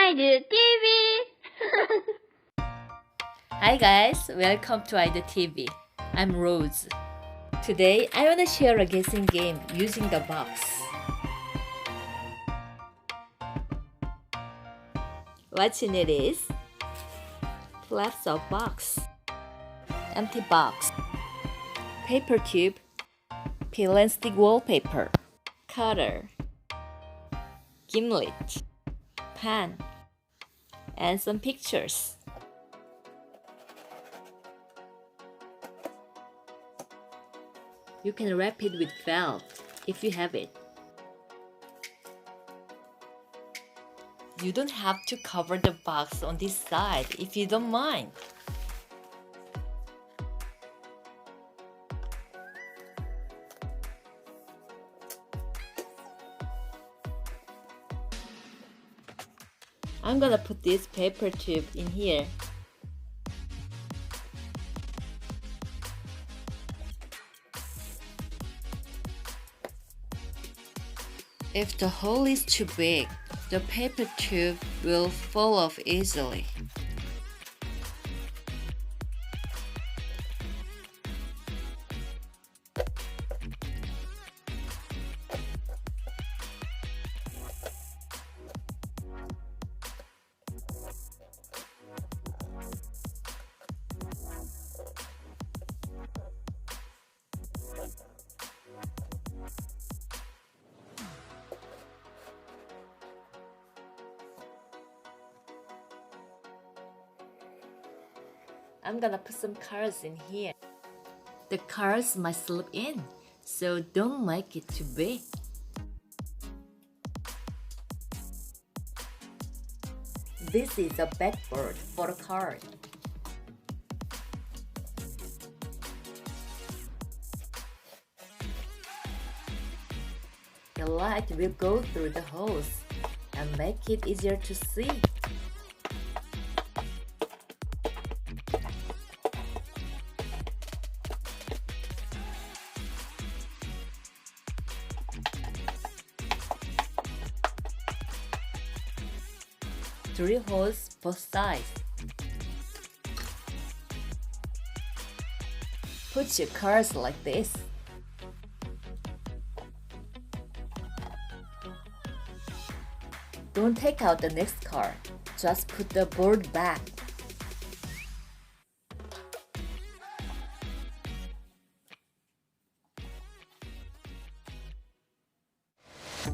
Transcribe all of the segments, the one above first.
IDoTV. Hi guys, welcome to IDoTV. I'm Rose. Today I want to share a guessing game using the box. What's in it is collapse of box, empty box, paper tube, peel and stick wallpaper, cutter, gimlet, pen, and some pictures. You can wrap it with felt if you have it. You don't have to cover the box on this side if you don't mind. I'm gonna put this paper tube in here. If the hole is too big, the paper tube will fall off easily. I'm gonna put some cards in here. The cards might slip in, so don't make it too big. This is a backboard for the card. The light will go through the holes and make it easier to see. Three holes both sides. Put your cards like this. Don't take out the next card. Just put the board back.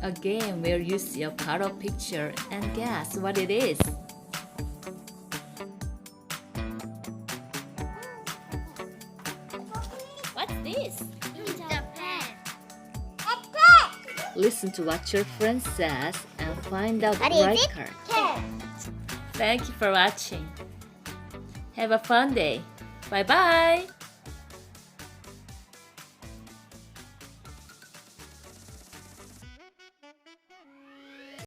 A game where you see a part of picture and guess what it is. What's this? It's a pen. Listen to what your friend says and find out the What is right it? card. Cat. Thank you for watching. Have a fun day. Bye bye.